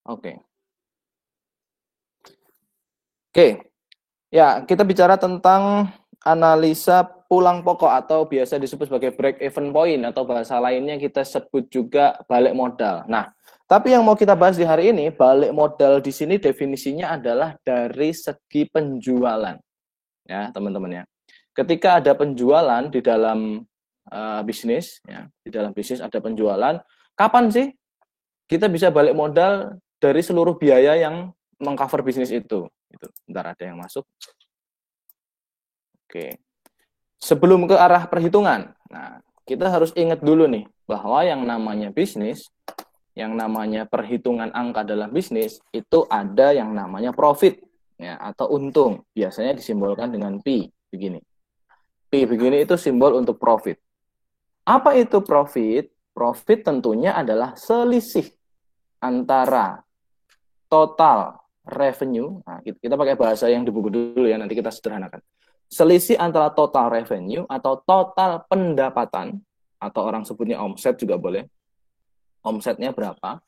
Oke. Oke. Ya, kita bicara tentang analisa pulang pokok atau biasa disebut sebagai break even point atau bahasa lainnya kita sebut juga balik modal. Nah, tapi yang mau kita bahas di hari ini, balik modal di sini definisinya adalah dari segi penjualan. Ya, teman-teman ya. Ketika ada penjualan di dalam bisnis, ya, di dalam bisnis ada penjualan, kapan sih kita bisa balik modal dari seluruh biaya yang mengcover bisnis itu? Gitu. Bentar, ada yang masuk. Oke. Sebelum ke arah perhitungan, nah, kita harus ingat dulu nih, bahwa yang namanya bisnis, yang namanya perhitungan angka dalam bisnis, itu ada yang namanya profit, ya, atau untung. Biasanya disimbolkan dengan P, begini. P begini itu simbol untuk profit. Apa itu profit? Profit tentunya adalah selisih antara total revenue. Nah, kita pakai bahasa yang di buku dulu ya, nanti kita sederhanakan. Selisih antara total revenue atau total pendapatan, atau orang sebutnya omset juga boleh. Omsetnya berapa?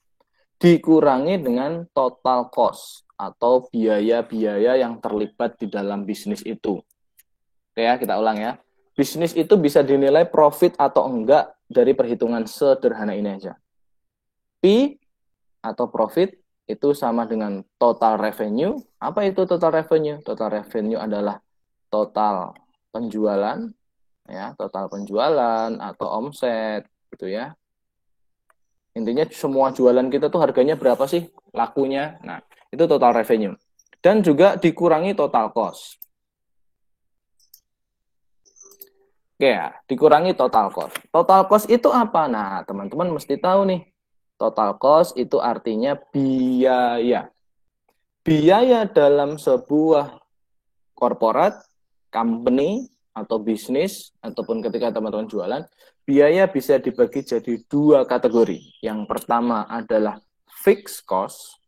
Dikurangi dengan total cost atau biaya-biaya yang terlibat di dalam bisnis itu. Oke ya, kita ulang ya. Bisnis itu bisa dinilai profit atau enggak dari perhitungan sederhana ini aja. P atau profit itu sama dengan total revenue. Apa itu total revenue? Total revenue adalah total penjualan, ya, total penjualan atau omset, gitu ya. Intinya semua jualan kita tuh harganya berapa sih lakunya? Nah, itu total revenue. Dan juga dikurangi total cost. Oke ya, dikurangi total cost. Total cost itu apa? Nah, teman-teman mesti tahu nih. Total cost itu artinya biaya. Biaya dalam sebuah korporat, company, atau bisnis, ataupun ketika teman-teman jualan, biaya bisa dibagi jadi dua kategori. Yang pertama adalah fixed cost,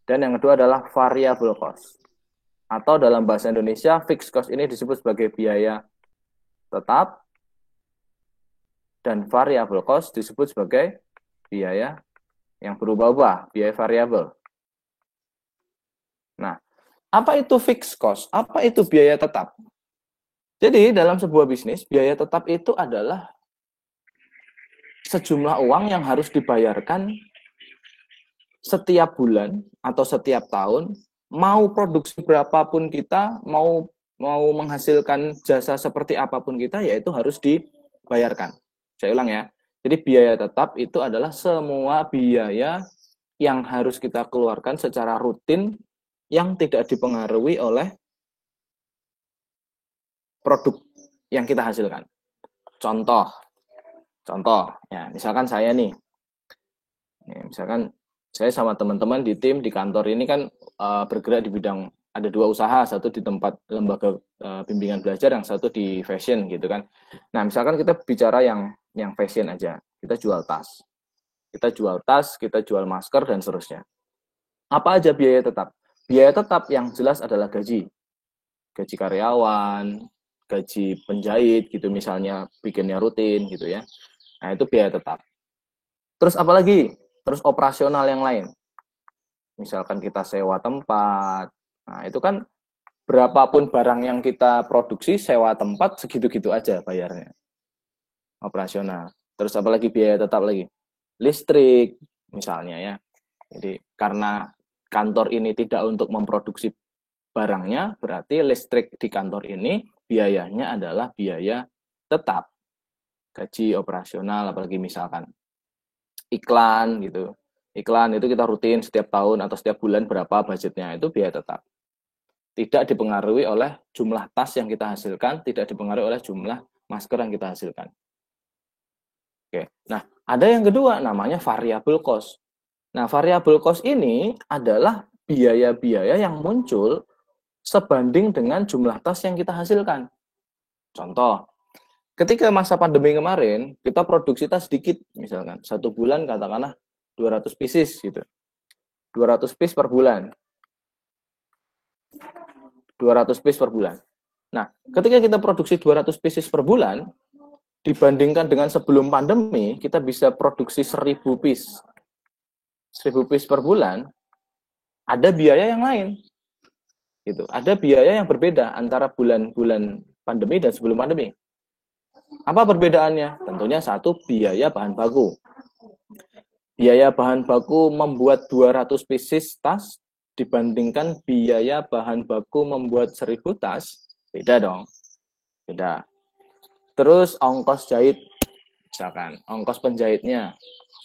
dan yang kedua adalah variable cost. Atau dalam bahasa Indonesia, fixed cost ini disebut sebagai biaya tetap, dan variable cost disebut sebagai biaya yang berubah-ubah, biaya variabel. Nah, apa itu fixed cost? Apa itu biaya tetap? Jadi, dalam sebuah bisnis, biaya tetap itu adalah sejumlah uang yang harus dibayarkan setiap bulan atau setiap tahun, mau produksi berapapun kita, mau menghasilkan jasa seperti apapun kita, yaitu harus dibayarkan. Saya ulang ya. Jadi biaya tetap itu adalah semua biaya yang harus kita keluarkan secara rutin yang tidak dipengaruhi oleh produk yang kita hasilkan. Contoh ya, misalkan saya nih, misalkan saya sama teman-teman di tim di kantor ini kan bergerak di bidang, ada dua usaha, satu di tempat lembaga bimbingan belajar, yang satu di fashion gitu kan. Nah, misalkan kita bicara yang fashion aja, kita jual tas, kita jual masker dan seterusnya. Apa aja biaya tetap? Biaya tetap yang jelas adalah gaji karyawan, gaji penjahit gitu misalnya, bikinnya rutin gitu ya. Nah, itu biaya tetap. Terus apa lagi? Terus operasional yang lain. Misalkan kita sewa tempat. Nah, itu kan berapapun barang yang kita produksi, sewa tempat segitu-gitu aja bayarnya. Operasional. Terus apa lagi biaya tetap lagi? Listrik misalnya ya. Jadi karena kantor ini tidak untuk memproduksi barangnya, berarti listrik di kantor ini biayanya adalah biaya tetap. Gaji operasional, apalagi misalkan iklan gitu. Iklan itu kita rutin setiap tahun atau setiap bulan berapa budgetnya, itu biaya tetap. Tidak dipengaruhi oleh jumlah tas yang kita hasilkan, tidak dipengaruhi oleh jumlah masker yang kita hasilkan. Oke. Nah, ada yang kedua namanya variable cost. Nah, variable cost ini adalah biaya-biaya yang muncul sebanding dengan jumlah tas yang kita hasilkan. Contoh, ketika masa pandemi kemarin, kita produksi tas sedikit, misalkan satu bulan katakanlah 200 pieces gitu. 200 piece per bulan. 200 piece per bulan. Nah, ketika kita produksi 200 pieces per bulan, dibandingkan dengan sebelum pandemi, kita bisa produksi 1000 piece 1000 piece per bulan, ada biaya yang lain. Gitu. Ada biaya yang berbeda antara bulan-bulan pandemi dan sebelum pandemi. Apa perbedaannya? Tentunya satu, biaya bahan baku. Biaya bahan baku membuat 200 pieces tas dibandingkan biaya bahan baku membuat 1000 tas, beda dong. Beda. Terus ongkos jahit, misalkan ongkos penjahitnya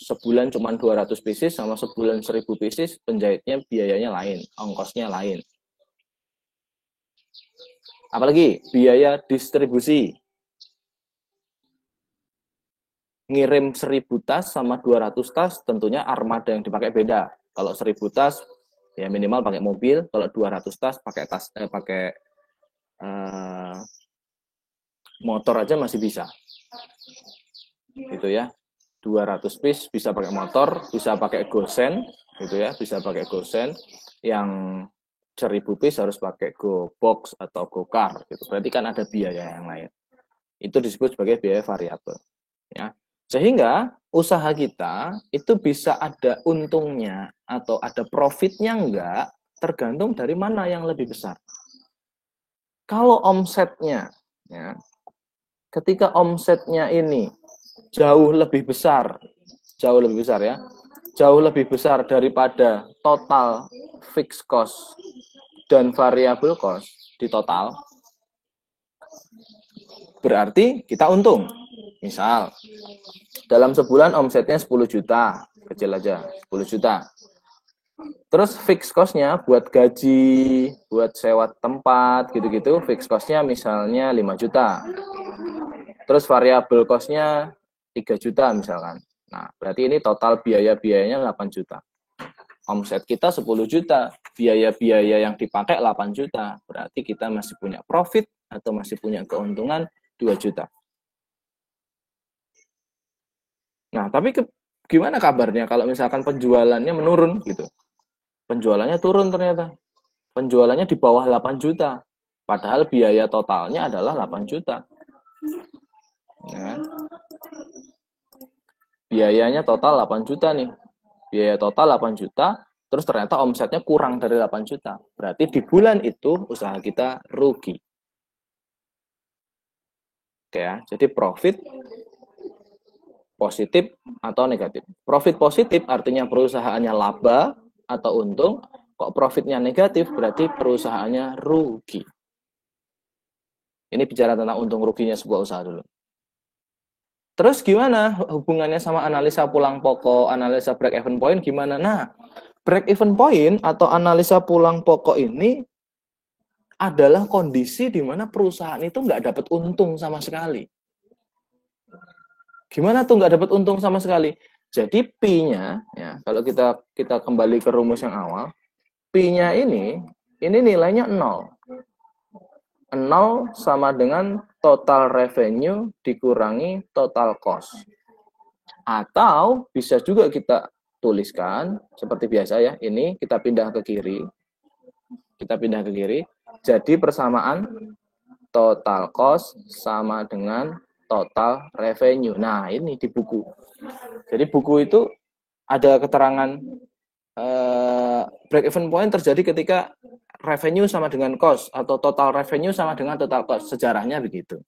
sebulan cuma 200 pieces sama sebulan 1000 pieces, penjahitnya biayanya lain, ongkosnya lain. Apalagi biaya distribusi. Ngirim 1000 tas sama 200 tas, tentunya armada yang dipakai beda. Kalau 1000 tas, ya minimal pakai mobil. Kalau 200 tas, pakai motor aja masih bisa. Gitu ya. 200 piece bisa pakai motor, bisa pakai gosen, gitu ya, bisa pakai gosen. Yang 1000 piece harus pakai go box atau go car, gitu. Berarti kan ada biaya yang lain. Itu disebut sebagai biaya variabel, ya. Sehingga usaha kita itu bisa ada untungnya atau ada profitnya enggak, tergantung dari mana yang lebih besar. Kalau omsetnya, ya, ketika omsetnya ini jauh lebih besar ya, jauh lebih besar daripada total fixed cost dan variable cost di total, berarti kita untung. Misal, dalam sebulan omsetnya 10 juta, kecil aja, 10 juta. Terus fixed cost-nya buat gaji, buat sewa tempat, gitu-gitu, fixed cost-nya misalnya 5 juta. Terus variable cost-nya 3 juta misalkan. Nah, berarti ini total biaya-biayanya 8 juta. Omset kita 10 juta, biaya-biaya yang dipakai 8 juta. Berarti kita masih punya profit atau masih punya keuntungan 2 juta. Nah, tapi gimana kabarnya kalau misalkan penjualannya menurun gitu? Penjualannya turun ternyata. Penjualannya di bawah 8 juta. Padahal biaya totalnya adalah 8 juta. Ya. Biayanya total 8 juta nih. Biaya total 8 juta, terus ternyata omsetnya kurang dari 8 juta. Berarti di bulan itu usaha kita rugi. Oke ya, jadi profit positif atau negatif. Profit positif artinya perusahaannya laba atau untung. Kok profitnya negatif berarti perusahaannya rugi. Ini bicara tentang untung ruginya sebuah usaha dulu. Terus gimana hubungannya sama analisa pulang pokok, analisa break even point gimana? Nah, break even point atau analisa pulang pokok ini adalah kondisi di mana perusahaan itu nggak dapat untung sama sekali. Gimana tuh nggak dapat untung sama sekali? Jadi P-nya, ya, kalau kita kembali ke rumus yang awal, P-nya ini nilainya 0. 0 sama dengan total revenue dikurangi total cost. Atau bisa juga kita tuliskan seperti biasa ya, ini kita pindah ke kiri. Kita pindah ke kiri. Jadi persamaan total cost sama dengan total revenue. Nah, ini di buku. Jadi buku itu ada keterangan break even point terjadi ketika revenue sama dengan cost atau total revenue sama dengan total cost. Sejarahnya begitu.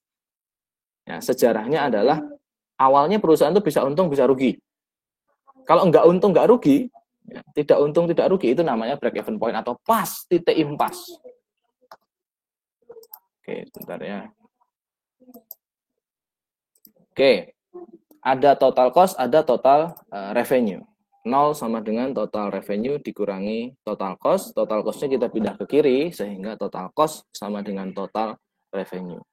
Ya, sejarahnya adalah awalnya perusahaan itu bisa untung, bisa rugi. Kalau nggak untung, nggak rugi, ya, tidak untung, tidak rugi, itu namanya break even point atau pas, titik impas. Oke, sebentar ya. Oke, ada total cost, ada total revenue. 0 sama dengan total revenue dikurangi total cost. Total cost-nya kita pindah ke kiri, sehingga total cost sama dengan total revenue.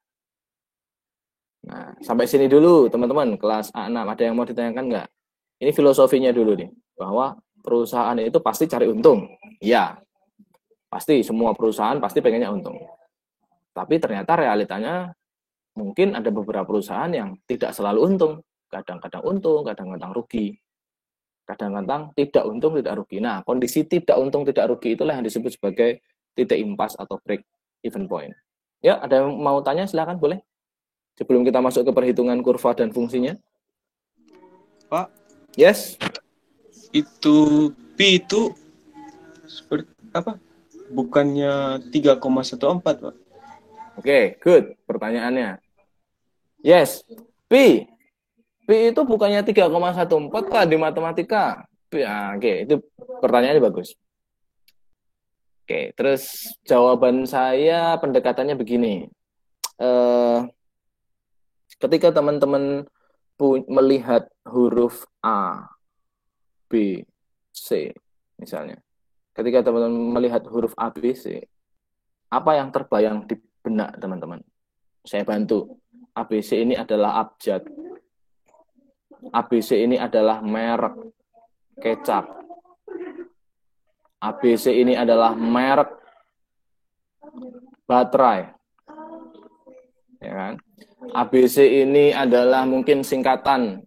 Nah, sampai sini dulu teman-teman, kelas A6. Ada yang mau ditanyakan nggak? Ini filosofinya dulu nih, bahwa perusahaan itu pasti cari untung. Iya, pasti semua perusahaan pasti pengennya untung. Tapi ternyata realitanya mungkin ada beberapa perusahaan yang tidak selalu untung. Kadang-kadang untung, kadang-kadang rugi. Kadang-kadang tidak untung, tidak rugi. Nah, kondisi tidak untung, tidak rugi itulah yang disebut sebagai titik impas atau break even point. Ya, ada yang mau tanya? Silakan, boleh. Sebelum kita masuk ke perhitungan kurva dan fungsinya. Pak? Yes. Itu P itu seperti apa? Bukannya 3,14, Pak? Oke, good pertanyaannya. Yes, P. P itu bukannya 3,14 Pak di matematika. P, oke, itu pertanyaannya bagus. Oke, terus jawaban saya pendekatannya begini. Eh, ketika teman-teman melihat huruf A, B, C, misalnya. Ketika teman-teman melihat huruf A, B, C, apa yang terbayang di benak teman-teman? Saya bantu. ABC ini adalah abjad. ABC ini adalah merek kecap. ABC ini adalah merek baterai. Ya kan? ABC ini adalah mungkin singkatan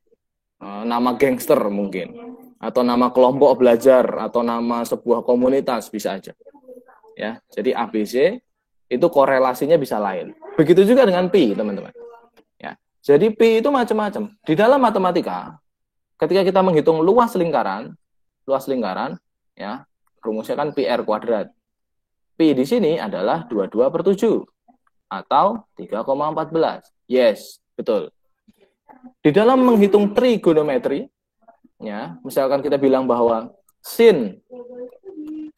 nama gangster mungkin, atau nama kelompok belajar, atau nama sebuah komunitas bisa aja. Ya, jadi ABC itu korelasinya bisa lain. Begitu juga dengan pi, teman-teman. Ya, jadi pi itu macam-macam. Di dalam matematika, ketika kita menghitung luas lingkaran, ya, rumusnya kan pi r kuadrat. Pi di sini adalah 22/7 atau 3,14. Yes, betul. Di dalam menghitung trigonometri, ya, misalkan kita bilang bahwa sin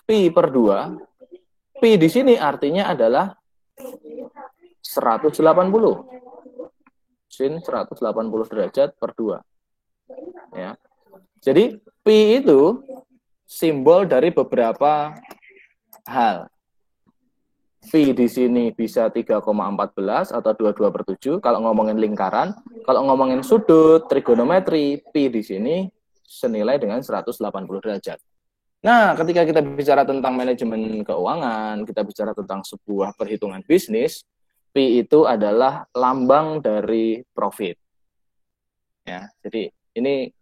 pi per 2, pi di sini artinya adalah 180. Sin 180 derajat per 2. Ya. Jadi pi itu simbol dari beberapa hal. Pi di sini bisa 3,14 atau 22/7 kalau ngomongin lingkaran. Kalau ngomongin sudut, trigonometri, pi di sini senilai dengan 180 derajat. Nah, ketika kita bicara tentang manajemen keuangan, kita bicara tentang sebuah perhitungan bisnis, pi itu adalah lambang dari profit. Ya, jadi ini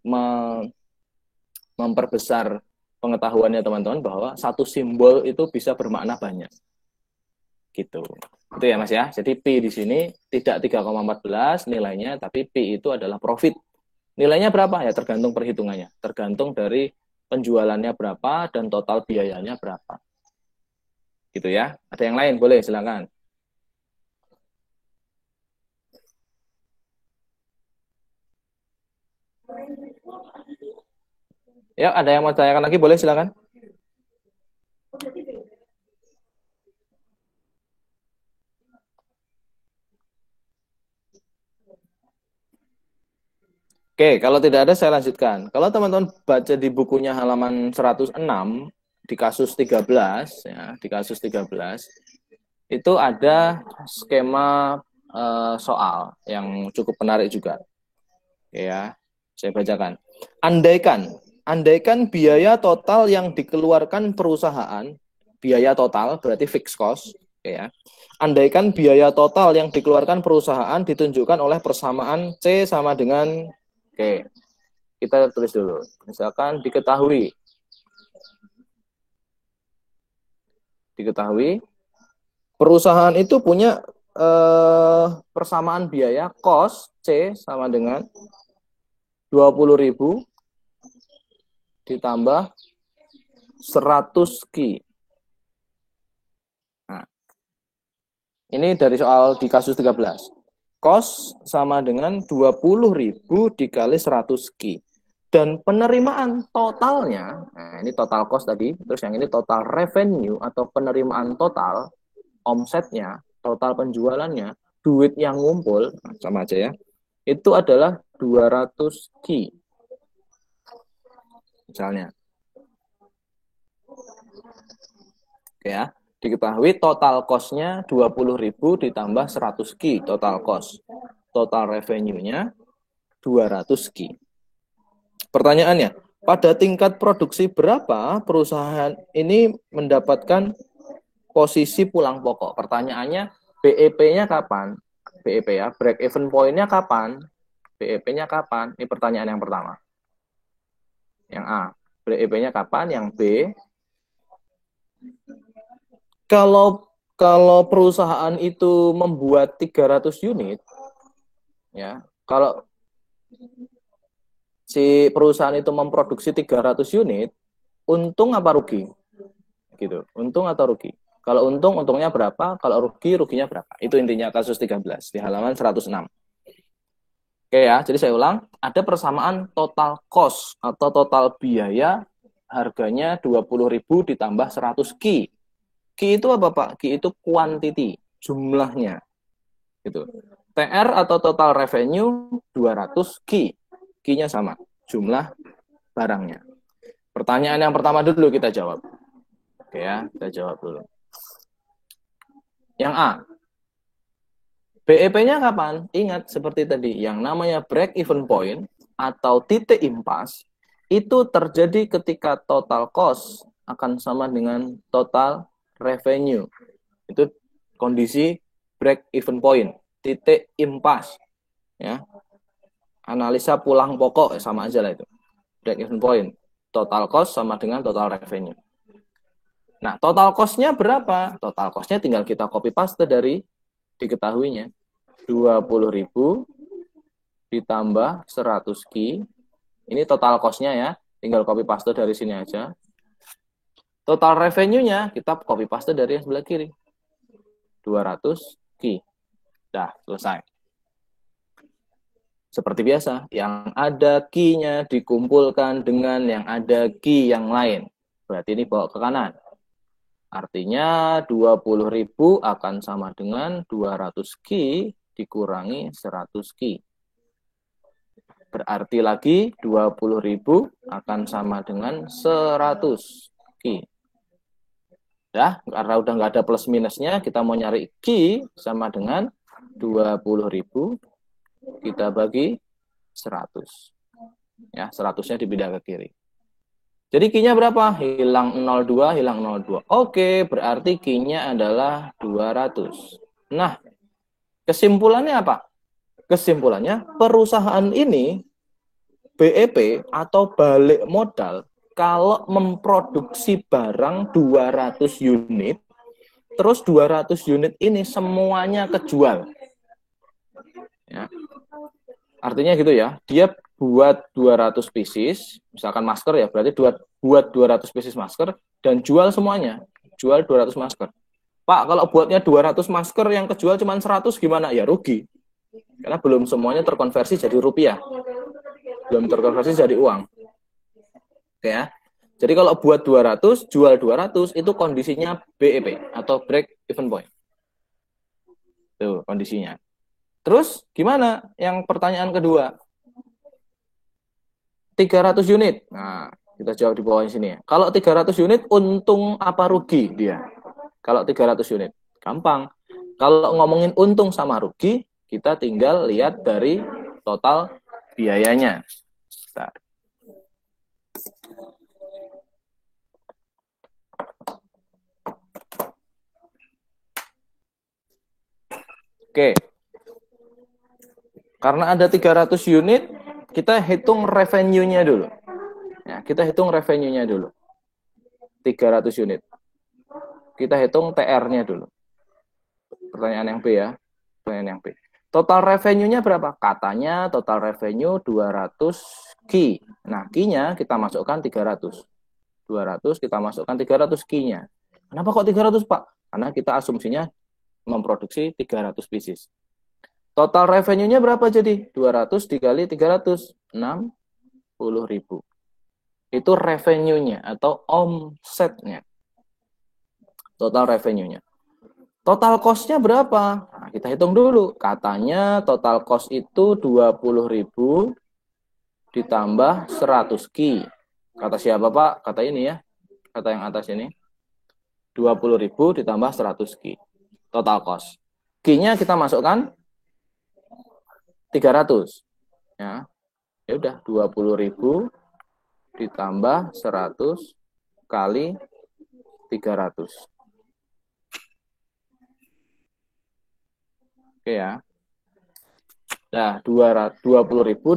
memperbesar pengetahuannya teman-teman bahwa satu simbol itu bisa bermakna banyak. Gitu. Itu ya Mas ya. Jadi P di sini tidak 3,14 nilainya, tapi P itu adalah profit. Nilainya berapa? Ya tergantung perhitungannya. Tergantung dari penjualannya berapa dan total biayanya berapa. Gitu ya. Ada yang lain? Boleh, silakan. Ya, ada yang mau tanyakan lagi? Boleh, silakan. Oke, kalau tidak ada saya lanjutkan. Kalau teman-teman baca di bukunya halaman 106 di kasus 13 ya, di kasus 13 itu ada skema soal yang cukup menarik juga. Ya, saya bacakan. Andaikan biaya total yang dikeluarkan perusahaan, biaya total berarti fixed cost, ya. Andaikan biaya total yang dikeluarkan perusahaan ditunjukkan oleh persamaan C sama dengan, oke, kita tulis dulu. Misalkan diketahui perusahaan itu punya persamaan biaya cost C sama dengan 20.000 ditambah 100 Ki. Nah, ini dari soal di kasus 13. Cost sama dengan 20.000 dikali 100 Ki. Dan penerimaan totalnya, nah ini total cost tadi, terus yang ini total revenue atau penerimaan total, omsetnya, total penjualannya, duit yang ngumpul, sama aja ya, itu adalah 200 Ki. Misalnya. Oke ya. Diketahui total cost-nya 20.000 ditambah 100 Ki total cost. Total revenue-nya 200 Ki. Pertanyaannya, pada tingkat produksi berapa perusahaan ini mendapatkan posisi pulang pokok? Pertanyaannya, BEP-nya kapan? BEP ya, break even point-nya kapan? BEP-nya kapan? Ini pertanyaan yang pertama. Yang A, BEP-nya kapan? Yang B, kalau perusahaan itu membuat 300 unit, ya, kalau si perusahaan itu memproduksi 300 unit, untung apa rugi? Gitu. Untung atau rugi? Kalau untung, untungnya berapa? Kalau rugi, ruginya berapa? Itu intinya kasus 13 di halaman 106. Oke ya, jadi saya ulang, ada persamaan total cost atau total biaya harganya 20.000 ditambah 100 Ki. Ki itu apa, Pak? Ki itu quantity, jumlahnya. Gitu. TR atau total revenue 200 Ki. Ki-nya sama, jumlah barangnya. Pertanyaan yang pertama dulu kita jawab. Oke ya, kita jawab dulu. Yang A. BEP-nya kapan? Ingat seperti tadi, yang namanya break even point atau titik impas itu terjadi ketika total cost akan sama dengan total revenue. Itu kondisi break even point, titik impas. Ya. Analisa pulang pokok sama aja lah itu. Break even point, total cost sama dengan total revenue. Nah, total cost-nya berapa? Total cost-nya tinggal kita copy paste dari diketahuinya. 20.000 ditambah 100 Ki. Ini total cost-nya ya. Tinggal copy paste dari sini aja. Total revenue-nya kita copy paste dari yang sebelah kiri. 200 Ki. Dah, selesai. Seperti biasa, yang ada Ki-nya dikumpulkan dengan yang ada Ki yang lain. Berarti ini bawa ke kanan. Artinya 20.000 akan sama dengan 200 Ki dikurangi 100 Ki. Berarti lagi 20.000 akan sama dengan 100 Ki. Ya, karena udah nggak ada plus minusnya, kita mau nyari Ki sama dengan 20.000 kita bagi 100. Ya, 100-nya dipindah ke kiri. Jadi Ki-nya berapa? Hilang 02, hilang 02. Oke, berarti Ki-nya adalah 200. Nah, kesimpulannya apa? Kesimpulannya, perusahaan ini, BEP atau balik modal, kalau memproduksi barang 200 unit, terus 200 unit ini semuanya kejual. Ya. Artinya gitu ya, dia buat 200 pieces, misalkan masker ya, berarti buat 200 pieces masker dan jual semuanya. Jual 200 masker. Pak, kalau buatnya 200 masker yang kejual cuma 100 gimana? Ya rugi. Karena belum semuanya terkonversi jadi rupiah. Belum terkonversi jadi uang. Oke ya. Jadi kalau buat 200, jual 200 itu kondisinya BEP atau break even point. Tuh kondisinya. Terus gimana? Yang pertanyaan kedua. 300 unit. Nah, kita jawab di bawah sini ya. Kalau 300 unit, untung apa rugi dia? Kalau 300 unit. Gampang. Kalau ngomongin untung sama rugi, kita tinggal lihat dari total biayanya. Bentar. Oke. Karena ada 300 unit, kita hitung revenue-nya dulu. Ya, kita hitung revenue-nya dulu. 300 unit. Kita hitung TR-nya dulu. Pertanyaan yang B ya. Pertanyaan yang B. Total revenue-nya berapa? Katanya total revenue 200 Ki. Nah, Ki-nya kita masukkan 300. 200 kita masukkan 300 Ki-nya. Kenapa kok 300, Pak? Karena kita asumsinya memproduksi 300 pieces. Total revenue-nya berapa jadi? 200 dikali 300. 60.000. Itu revenue-nya atau omsetnya. Total revenue-nya. Total cost-nya berapa? Nah, kita hitung dulu. Katanya total cost itu 20.000 ditambah 100 Ki. Kata siapa, Pak? Kata ini ya. Kata yang atas ini. 20.000 ditambah 100 Ki. Total cost. Ki-nya kita masukkan 300. Ya. Ya udah 20.000 ditambah 100 kali 300. Oke ya. Nah, 20.000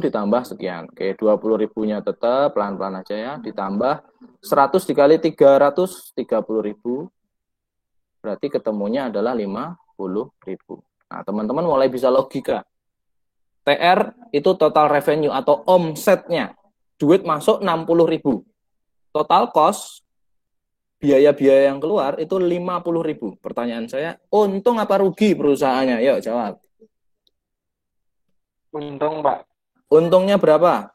ditambah sekian. Oke, 20.000-nya tetap pelan-pelan aja ya. Ditambah 100 dikali 300, 30.000. Berarti ketemunya adalah 50.000. Nah, teman-teman mulai bisa logika. TR itu total revenue atau omsetnya. duit masuk 60.000. Total cost, biaya-biaya yang keluar itu 50.000. Pertanyaan saya, untung apa rugi perusahaannya? Yuk jawab. Untung, Pak. Untungnya berapa?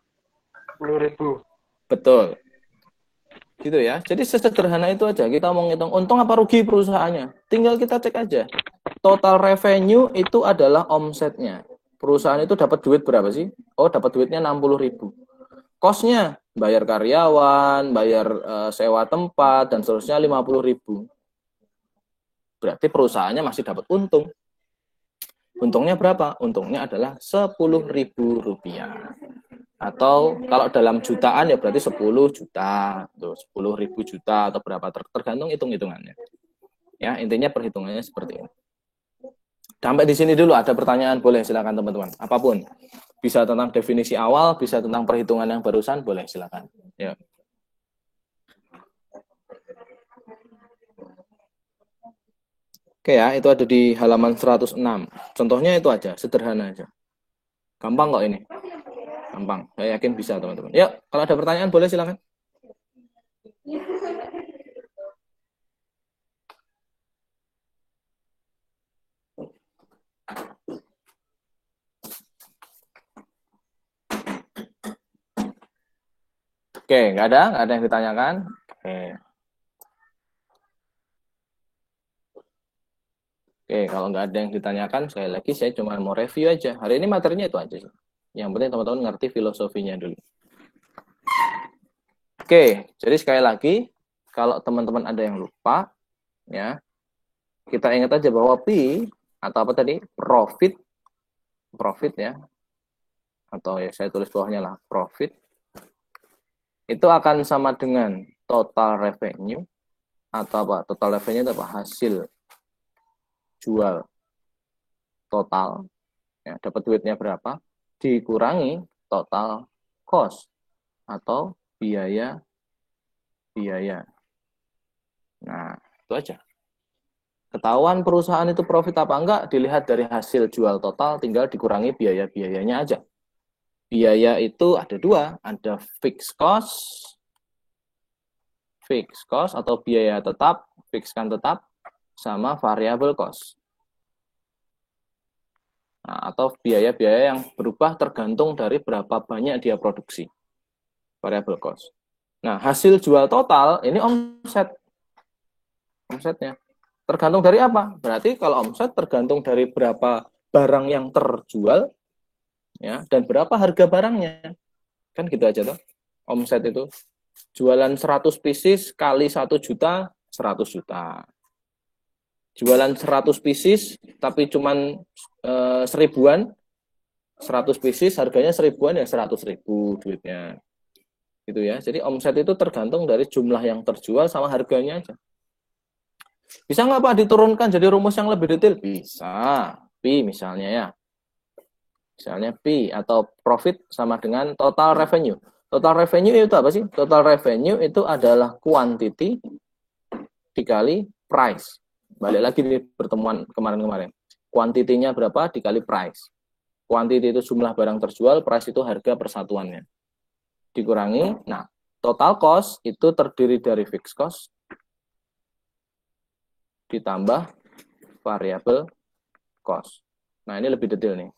10.000. Betul. Gitu ya. Jadi sesederhana itu aja. Kita mau ngitung untung apa rugi perusahaannya. Tinggal kita cek aja. Total revenue itu adalah omsetnya. Perusahaan itu dapat duit berapa sih? Oh, dapat duitnya 60.000. Cost-nya, bayar karyawan, bayar sewa tempat, dan seterusnya 50.000. Berarti perusahaannya masih dapat untung. Untungnya berapa? Untungnya adalah 10.000 rupiah. Atau kalau dalam jutaan ya berarti 10 juta, 10.000 juta atau berapa, tergantung hitung-hitungannya. Ya, intinya perhitungannya seperti ini. Sampai di sini dulu, ada pertanyaan boleh silakan teman-teman. Apapun. Bisa tentang definisi awal, bisa tentang perhitungan yang barusan, boleh silakan. Ya. Oke ya, itu ada di halaman 106. Contohnya itu aja, sederhana aja. Gampang kok ini. Gampang. Saya yakin bisa, teman-teman. Yuk, kalau ada pertanyaan boleh silakan. Oke, nggak ada yang ditanyakan. Oke. Oke, kalau nggak ada yang ditanyakan, sekali lagi saya cuma mau review aja. Hari ini materinya itu aja sih. Yang penting teman-teman ngerti filosofinya dulu. Oke, jadi sekali lagi, kalau teman-teman ada yang lupa, ya, kita ingat aja bahwa P, atau apa tadi, profit ya, atau ya saya tulis bawahnya lah, profit, itu akan sama dengan total revenue, atau apa, total revenue itu apa, hasil jual total, ya, dapat duitnya berapa, dikurangi total cost, atau biaya. Nah, itu aja. Ketahuan perusahaan itu profit apa enggak, dilihat dari hasil jual total, tinggal dikurangi biaya-biayanya aja. Biaya itu ada dua, ada fixed cost atau biaya tetap, fixed kan tetap, sama variable cost. Nah, atau biaya-biaya yang berubah tergantung dari berapa banyak dia produksi. Variable cost. Nah, hasil jual total, ini omsetnya. Tergantung dari apa? Berarti kalau omset tergantung dari berapa barang yang terjual, ya, dan berapa harga barangnya. Kan gitu aja toh. Omset itu. Jualan 100 pieces kali 1 juta, 100 juta. Jualan 100 pieces, tapi cuman 1000-an, 100 pieces, harganya 1000-an ya 100.000 duitnya. Gitu ya. Jadi omset itu tergantung dari jumlah yang terjual sama harganya aja. Bisa nggak Pak diturunkan jadi rumus yang lebih detail? Bisa. P misalnya ya. Misalnya P atau profit sama dengan total revenue. Total revenue itu apa sih? Total revenue itu adalah quantity dikali price. Balik lagi di pertemuan kemarin-kemarin. Kuantitinya berapa dikali price. Quantity itu jumlah barang terjual, price itu harga persatuannya. Dikurangi, nah, total cost itu terdiri dari fixed cost ditambah variable cost. Nah, ini lebih detail nih.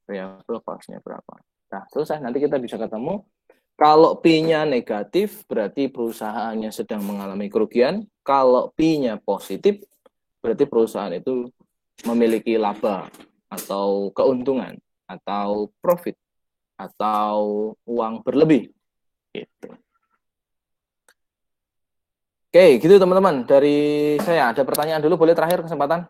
Variable cost-nya berapa. Nah, selesai. Nanti kita bisa ketemu. Kalau P-nya negatif, berarti perusahaannya sedang mengalami kerugian. Kalau P-nya positif, berarti perusahaan itu memiliki laba atau keuntungan atau profit atau uang berlebih. Gitu. Oke, gitu teman-teman. Dari saya ada pertanyaan dulu, boleh terakhir kesempatan?